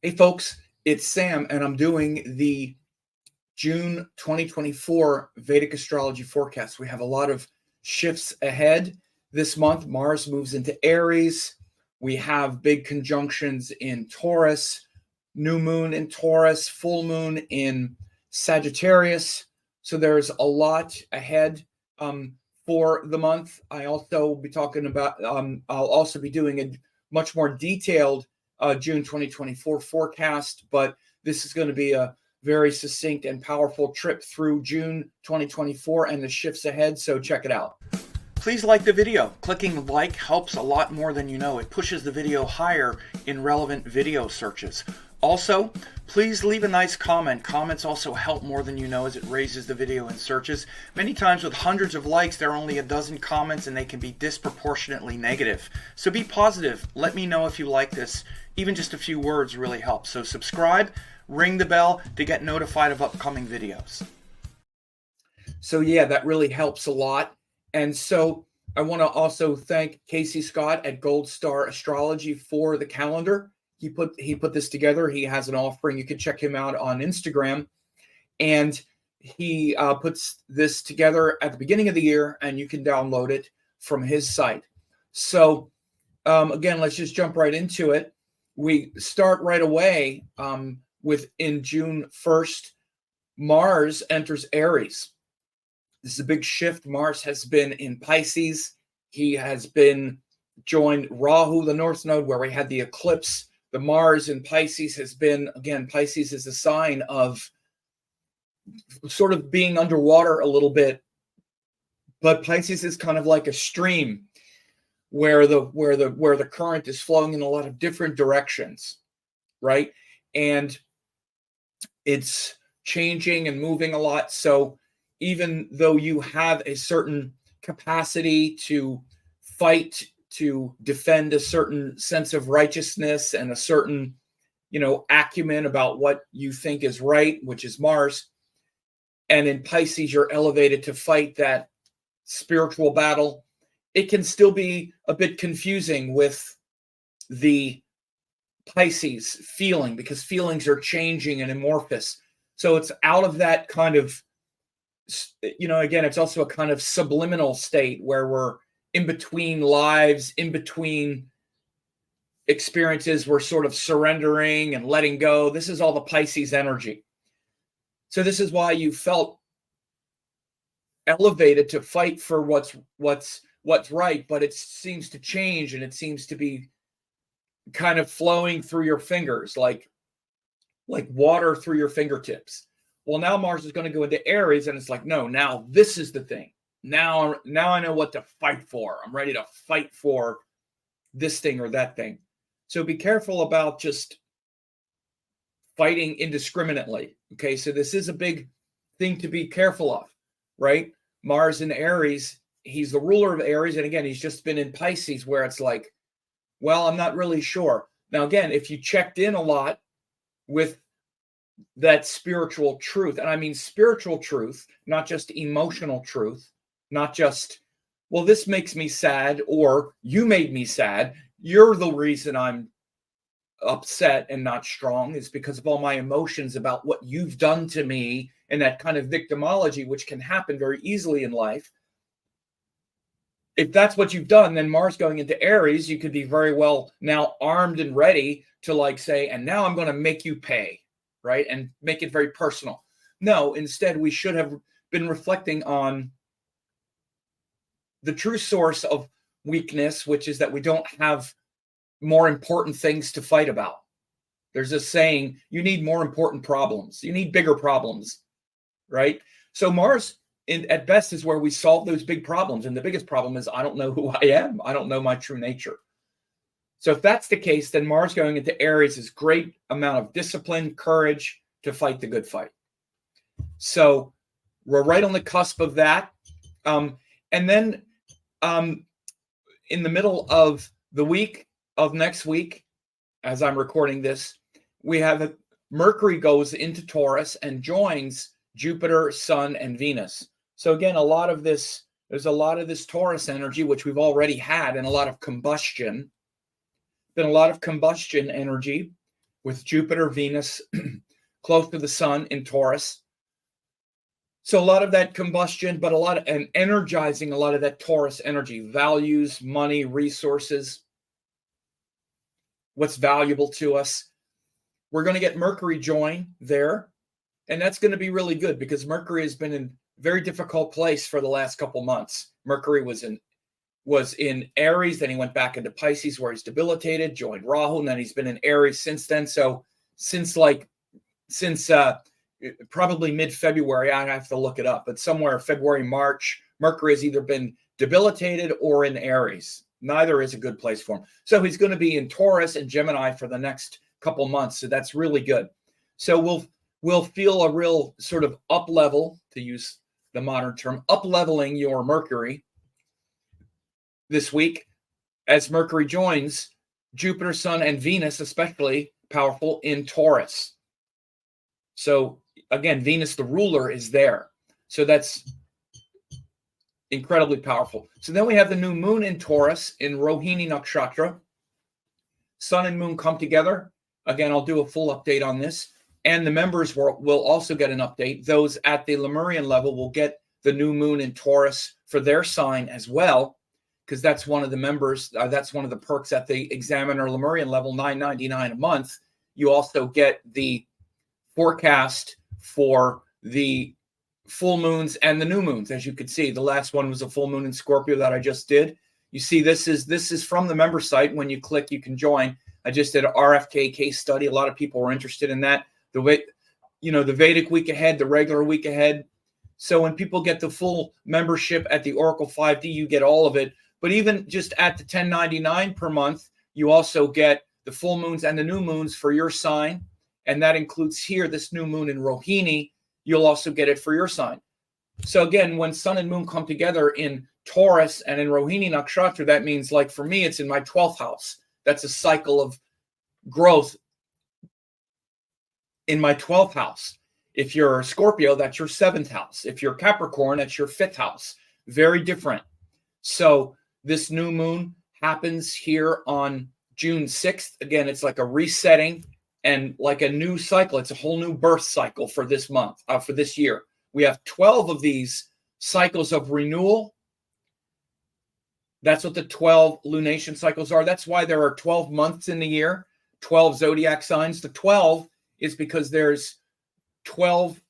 Hey folks, it's Sam, and I'm doing the June 2024 Vedic Astrology forecast. We have a lot of shifts ahead this month. Mars moves into Aries. We have big conjunctions in Taurus, new moon in Taurus, full moon in Sagittarius. So there's a lot ahead for the month. I also will be talking about, I'll also be doing a much more detailed June 2024 forecast, but this is going to be a very succinct and powerful trip through June 2024 and the shifts ahead, so check it out. Please like the video. Clicking like helps a lot more than you know. It pushes the video higher in relevant video searches. Also, please leave a nice comment. Comments also help more than you know as it raises the video in searches. Many times with hundreds of likes, there are only a dozen comments and they can be disproportionately negative. So be positive. Let me know if you like this. Even just a few words really helps. So subscribe, ring the bell to get notified of upcoming videos. So yeah, that really helps a lot. And so I want to also thank Casey Scott at Gold Star Astrology for the calendar. He put this together. He has an offering. You can check him out on Instagram. And he puts this together at the beginning of the year, and you can download it from his site. So again, let's just jump right into it. We start right away in June 1st, Mars enters Aries. This is a big shift. Mars has been in Pisces. He has been joined Rahu, the North Node, where we had the eclipse. The Mars in Pisces has been, again, Pisces is a sign of sort of being underwater a little bit, but Pisces is kind of like a stream where the current is flowing in a lot of different directions, right? And it's changing and moving a lot. So even though you have a certain capacity to fight, to defend a certain sense of righteousness and a certain, acumen about what you think is right, which is Mars. And in Pisces, you're elevated to fight that spiritual battle. It can still be a bit confusing with the Pisces feeling because feelings are changing and amorphous. So it's out of that kind of, again, it's also a kind of subliminal state where we're in between lives, in between experiences, we're sort of surrendering and letting go. This is all the Pisces energy. So this is why you felt elevated to fight for what's right, but it seems to change and it seems to be kind of flowing through your fingers, like water through your fingertips. Well, now Mars is going to go into Aries, and it's like, no, now this is the thing. Now I know what to fight for. I'm ready to fight for this thing or that thing. So be careful about just fighting indiscriminately. Okay, so this is a big thing to be careful of, right? Mars in Aries, he's the ruler of Aries. And again, he's just been in Pisces where it's like, well, I'm not really sure. Now, again, if you checked in a lot with that spiritual truth, and I mean spiritual truth, not just emotional truth, not just, well, this makes me sad, or you made me sad. You're the reason I'm upset and not strong is because of all my emotions about what you've done to me, and that kind of victimology, which can happen very easily in life. If that's what you've done, then Mars going into Aries, you could be very well now armed and ready to say, and now I'm going to make you pay, right? And make it very personal. No, instead, we should have been reflecting on the true source of weakness, which is that we don't have more important things to fight about. There's a saying, you need more important problems. You need bigger problems, right? So Mars, at best, is where we solve those big problems. And the biggest problem is I don't know who I am. I don't know my true nature. So if that's the case, then Mars going into Aries is great amount of discipline, courage to fight the good fight. So we're right on the cusp of that. And then in the middle of the week of next week, as I'm recording this, we have Mercury goes into Taurus and joins Jupiter, Sun, and Venus. So again, there's a lot of this Taurus energy, which we've already had, and a lot of combustion. Been a lot of combustion energy, with Jupiter, Venus, close to the sun in Taurus. So a lot of that combustion, but and energizing a lot of that Taurus energy, values, money, resources, what's valuable to us. We're going to get Mercury join there. And that's going to be really good because Mercury has been in a very difficult place for the last couple months. Mercury was in Aries, then he went back into Pisces where he's debilitated, joined Rahu, and then he's been in Aries since then. So since probably mid-February, I have to look it up, but somewhere February, March, Mercury has either been debilitated or in Aries. Neither is a good place for him. So he's going to be in Taurus and Gemini for the next couple months. So that's really good. So we'll feel a real sort of up level, to use the modern term, up leveling your Mercury this week as Mercury joins Jupiter, Sun, and Venus, especially powerful in Taurus. So again, Venus, the ruler, is there. So that's incredibly powerful. So then we have the new moon in Taurus in Rohini Nakshatra. Sun and moon come together. Again, I'll do a full update on this. And the members will also get an update. Those at the Lemurian level will get the new moon in Taurus for their sign as well, because that's one of the members. That's one of the perks at the Examiner Lemurian level, $9.99 a month. You also get the forecast for the full moons and the new moons. As you could see, the last one was a full moon in Scorpio that I just did. You see, this is from the member site. When you click, you can join. I just did an RFK case study. A lot of people were interested in that. The way, the Vedic week ahead, the regular week ahead. So when people get the full membership at the Oracle 5D, you get all of it. But even just at the $10.99 per month, you also get the full moons and the new moons for your sign. And that includes here, this new moon in Rohini. You'll also get it for your sign. So again, when sun and moon come together in Taurus and in Rohini Nakshatra, that means, like for me, it's in my 12th house. That's a cycle of growth in my 12th house. If you're Scorpio, that's your 7th house. If you're Capricorn, that's your 5th house. Very different. So this new moon happens here on June 6th. Again, it's like a resetting and like a new cycle. It's a whole new birth cycle for this month, for this year. We have 12 of these cycles of renewal. That's what the 12 lunation cycles are. That's why there are 12 months in the year, 12 zodiac signs. The 12 is because there's 12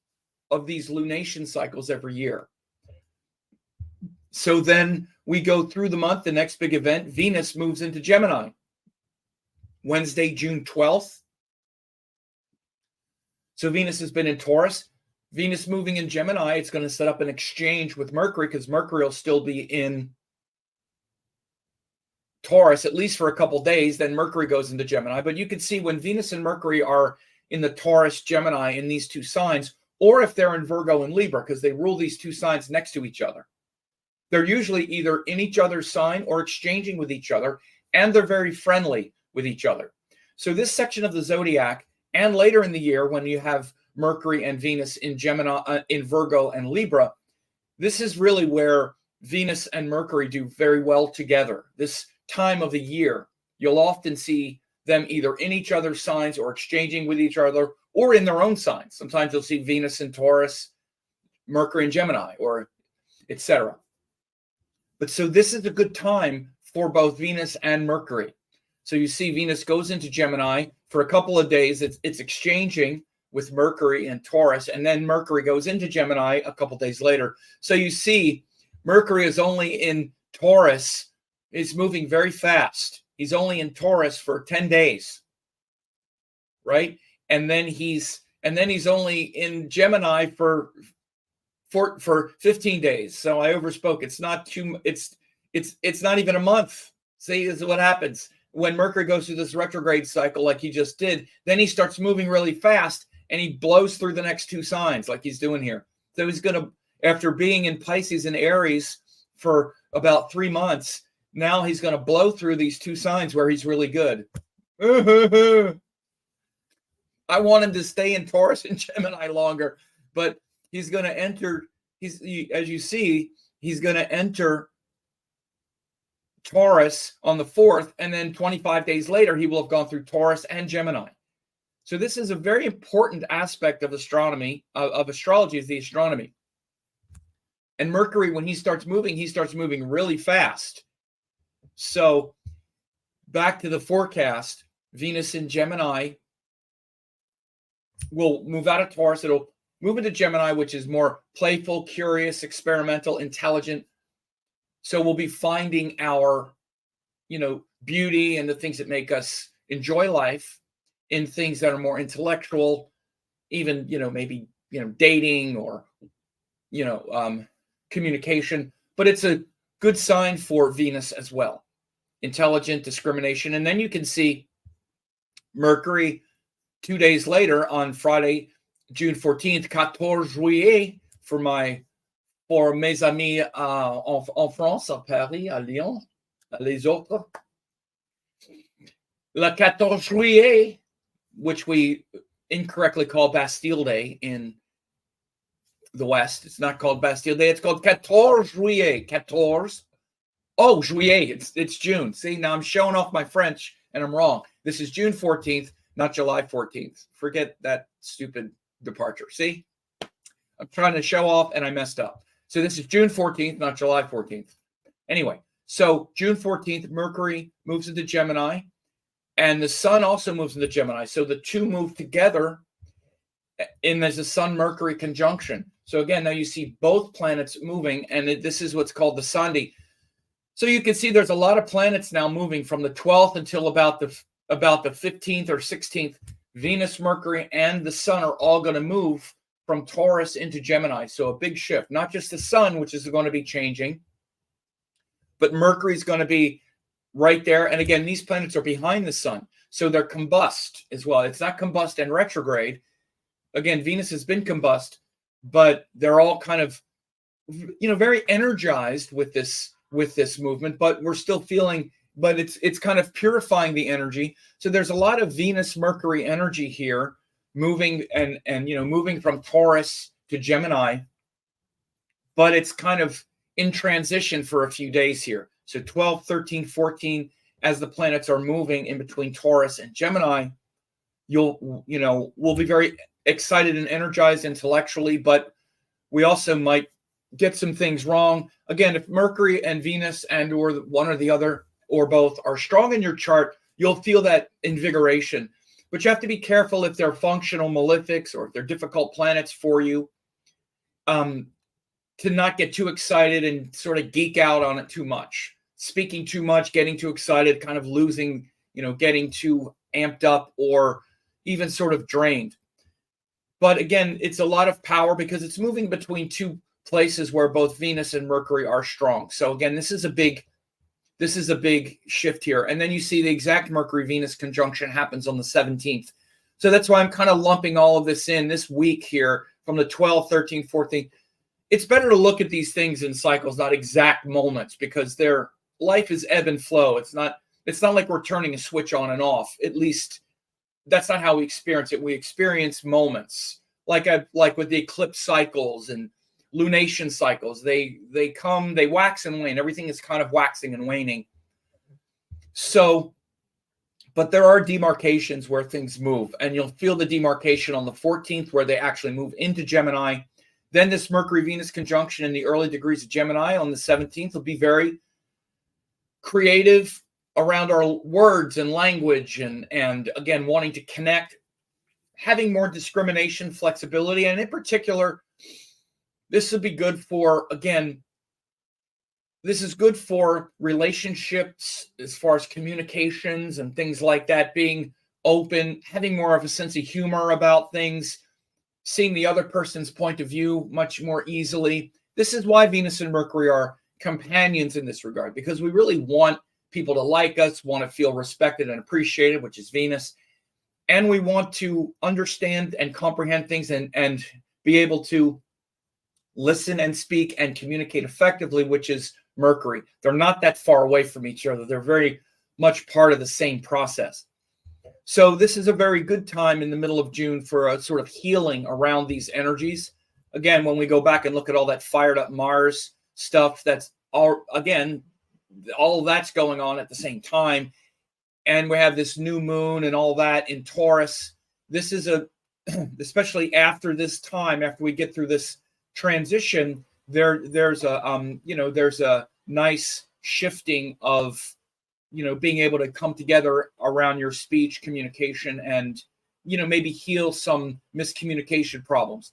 of these lunation cycles every year. So then we go through the month. The next big event, Venus moves into Gemini. Wednesday, June 12th. So Venus has been in Taurus. Venus moving in Gemini, it's going to set up an exchange with Mercury because Mercury will still be in Taurus, at least for a couple days. Then Mercury goes into Gemini. But you can see when Venus and Mercury are in the Taurus, Gemini, in these two signs, or if they're in Virgo and Libra, because they rule these two signs next to each other. They're usually either in each other's sign or exchanging with each other, and they're very friendly with each other. So this section of the zodiac, and later in the year when you have Mercury and Venus in Gemini, in Virgo and Libra, this is really where Venus and Mercury do very well together. This time of the year, you'll often see them either in each other's signs or exchanging with each other or in their own signs. Sometimes you'll see Venus in Taurus, Mercury in Gemini, or etc. But so this is a good time for both Venus and Mercury. So you see Venus goes into Gemini for a couple of days. It's exchanging with Mercury and Taurus, and then Mercury goes into Gemini a couple days later. So you see Mercury is only in Taurus. It's moving very fast. He's only in Taurus for 10 days, right? And then he's only in Gemini for 15 days. So I overspoke. It's not not even a month. See, this is what happens when Mercury goes through this retrograde cycle like he just did. Then he starts moving really fast and he blows through the next two signs like he's doing here. So he's going to, after being in Pisces and Aries for about 3 months, now he's going to blow through these two signs where he's really good. I want him to stay in Taurus and Gemini longer, but he's going to enter, as you see, he's going to enter Taurus on the 4th, and then 25 days later, he will have gone through Taurus and Gemini. So this is a very important aspect of astronomy, of astrology, is the astronomy. And Mercury, when he starts moving really fast. So back to the forecast, Venus in Gemini will move out of Taurus. It'll move into Gemini, which is more playful, curious, experimental, intelligent. So we'll be finding our, beauty and the things that make us enjoy life in things that are more intellectual, even, maybe, dating or, communication. But it's a good sign for Venus as well. Intelligent, discrimination. And then you can see Mercury 2 days later on Friday, June 14th, 14 juillet, for mes amis en France, à Paris, à Lyon, les autres. Le 14 juillet, which we incorrectly call Bastille Day in the West. It's not called Bastille Day. It's called 14 juillet. 14. Oh, juillet. It's June. See, now I'm showing off my French and I'm wrong. This is June 14th, not July 14th. Forget that stupid departure. See, I'm trying to show off and I messed up. So this is June 14th, not July 14th. Anyway, so June 14th, Mercury moves into Gemini and the sun also moves into Gemini. So the two move together and there's a Sun-Mercury conjunction. So again, now you see both planets moving, and this is what's called the Sandhi. So you can see there's a lot of planets now moving from the 12th until about the 15th or 16th. Venus, Mercury, and the sun are all going to move from Taurus into Gemini. So a big shift, not just the sun, which is going to be changing, but Mercury is going to be right there. And again, these planets are behind the sun. So they're combust as well. It's not combust and retrograde. Again, Venus has been combust, but they're all kind of, very energized with this movement, but we're still feeling, but it's kind of purifying the energy. So there's a lot of Venus Mercury energy here moving and moving from Taurus to Gemini, but it's kind of in transition for a few days here. So 12, 13, 14, as the planets are moving in between Taurus and Gemini, we'll be very excited and energized intellectually, but we also might get some things wrong. Again, if Mercury and Venus and or one or the other or both are strong in your chart, you'll feel that invigoration. But you have to be careful if they're functional malefics or if they're difficult planets for you, to not get too excited and sort of geek out on it too much. Speaking too much, getting too excited, kind of losing, getting too amped up or even sort of drained. But again, it's a lot of power because it's moving between two places where both Venus and Mercury are strong. So again, this is a big shift here. And then you see the exact Mercury-Venus conjunction happens on the 17th. So that's why I'm kind of lumping all of this in this week here from the 12th, 13th, 14th. It's better to look at these things in cycles, not exact moments, because their life is ebb and flow. It's not like we're turning a switch on and off. At least that's not how we experience it. We experience moments like with the eclipse cycles and lunation cycles. They come, they wax and wane. Everything is kind of waxing and waning. So, but there are demarcations where things move, and you'll feel the demarcation on the 14th where they actually move into Gemini. Then this Mercury-Venus conjunction in the early degrees of Gemini on the 17th will be very creative around our words and language and again, wanting to connect, having more discrimination, flexibility, and in particular, this would be good for, again, this is good for relationships as far as communications and things like that, being open, having more of a sense of humor about things, seeing the other person's point of view much more easily. This is why Venus and Mercury are companions in this regard, because we really want people to like us, want to feel respected and appreciated, which is Venus. And we want to understand and comprehend things and be able to listen and speak and communicate effectively, which is Mercury. They're not that far away from each other. They're very much part of the same process. So this is a very good time in the middle of June for a sort of healing around these energies. Again, when we go back and look at all that fired up Mars stuff, that's all, again, all of that's going on at the same time. And we have this new moon and all that in Taurus. this is a, especially after this time, after we get through this transition, there's a nice shifting of, being able to come together around your speech, communication, and, maybe heal some miscommunication problems.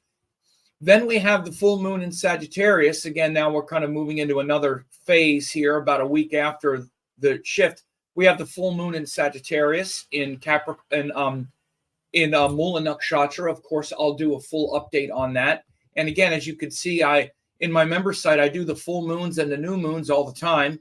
Then we have the full moon in Sagittarius. Again, now we're kind of moving into another phase here, about a week after the shift. We have the full moon in Sagittarius in Capricorn, in Mula Nakshatra. Of course, I'll do a full update on that. And again, as you can see, in my member site, I do the full moons and the new moons all the time.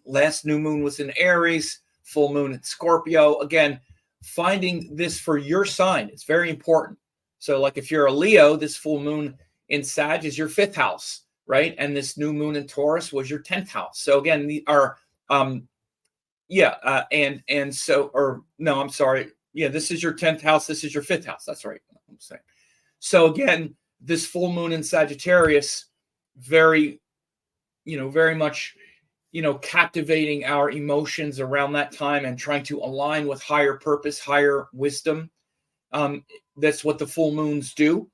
Last new moon was in Aries, full moon in Scorpio. Again, finding this for your sign, it's very important. So like if you're a Leo, this full moon in Sag is your 5th house, right? And this new moon in Taurus was your 10th house. So again, this is your 10th house. This is your 5th house. That's right. I'm saying. So again, this full moon in Sagittarius, very much, captivating our emotions around that time and trying to align with higher purpose, higher wisdom. That's what the full moons do.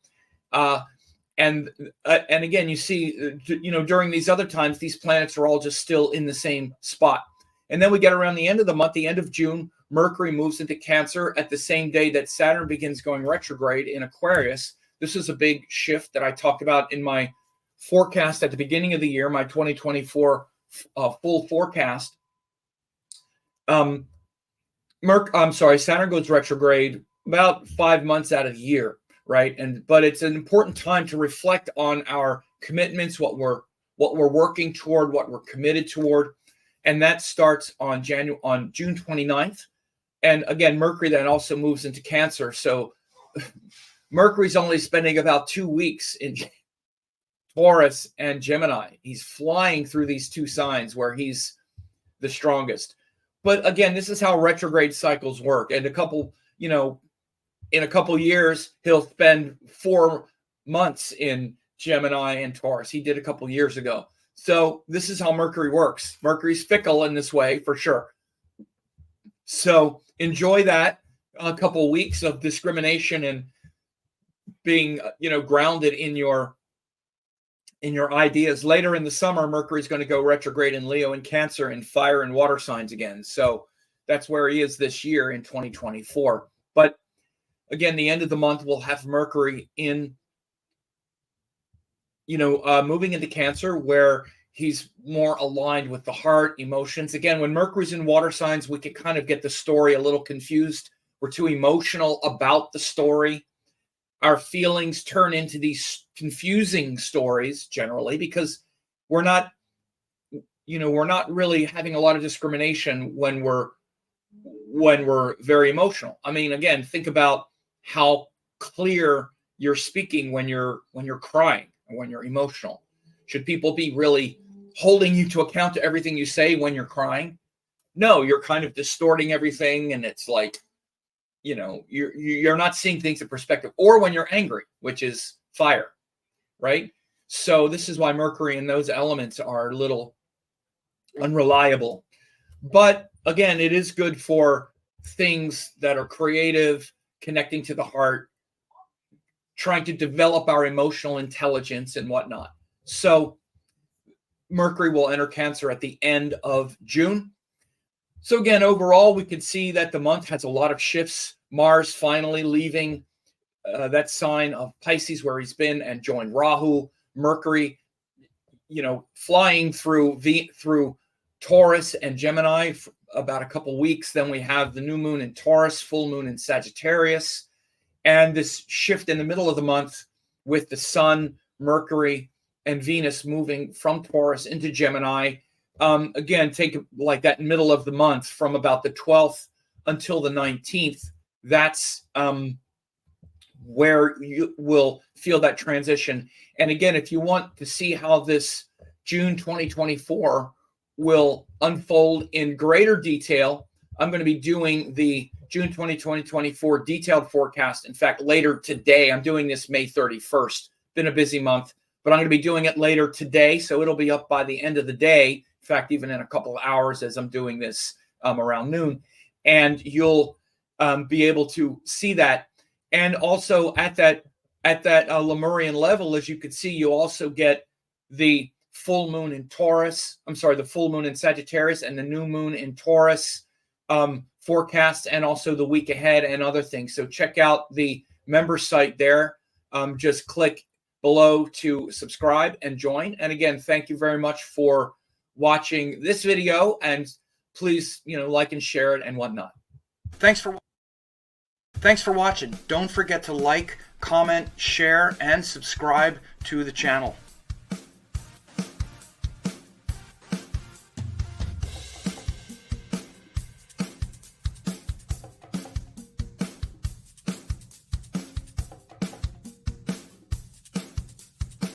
And again, you see, during these other times, these planets are all just still in the same spot. And then we get around the end of the month, the end of June, Mercury moves into Cancer at the same day that Saturn begins going retrograde in Aquarius. This is a big shift that I talked about in my forecast at the beginning of the year, my 2024 full forecast. Saturn goes retrograde about 5 months out of the year, right? But it's an important time to reflect on our commitments, what we're working toward, what we're committed toward, and that starts on June 29th. And again, Mercury then also moves into Cancer, so Mercury's only spending about 2 weeks in Taurus and Gemini. He's flying through these two signs where he's the strongest. But again, this is how retrograde cycles work. And in a couple years, he'll spend 4 months in Gemini and Taurus. He did a couple years ago. So this is how Mercury works. Mercury's fickle in this way, for sure. So enjoy that a couple of weeks of discrimination and being, grounded in your ideas. Later in the summer, Mercury's going to go retrograde in Leo and Cancer and fire and water signs again. So that's where he is this year in 2024. But again, the end of the month, we'll have Mercury in, moving into Cancer, where he's more aligned with the heart, emotions. Again, when Mercury's in water signs, we can kind of get the story a little confused. We're too emotional about the story. Our feelings turn into these confusing stories generally because we're not really having a lot of discrimination when we're very emotional. I mean, again, think about how clear you're speaking when you're crying or when you're emotional. Should people be really holding you to account to everything you say when you're crying? No, you're kind of distorting everything, and it's like, you're not seeing things in perspective. Or when you're angry, which is fire, right? So this is why Mercury and those elements are a little unreliable. But again, it is good for things that are creative, connecting to the heart, trying to develop our emotional intelligence and whatnot. So Mercury will enter Cancer at the end of June. So again, overall, we can see that the month has a lot of shifts. Mars finally leaving that sign of Pisces where he's been and joined Rahu. Mercury, flying through Taurus and Gemini for about a couple weeks. Then we have the new moon in Taurus, full moon in Sagittarius, and this shift in the middle of the month with the Sun, Mercury, and Venus moving from Taurus into Gemini. Again, take like that middle of the month from about the 12th until the 19th. That's where you will feel that transition. And again, if you want to see how this June 2024 will unfold in greater detail, I'm going to be doing the June 2024 detailed forecast. In fact, later today, I'm doing this May 31st. Been a busy month, but I'm going to be doing it later today. So it'll be up by the end of the day. In fact, even in a couple of hours as I'm doing this around noon. And you'll be able to see that. And also at that Lemurian level, as you can see, you also get the full moon in Taurus. I'm sorry, the full moon in Sagittarius and the new moon in Taurus forecast, and also the week ahead and other things. So check out the member site there. Just click below to subscribe and join. And again, thank you very much for watching this video, and please, like and share it and whatnot. Thanks for watching. Don't forget to like, comment, share, and subscribe to the channel.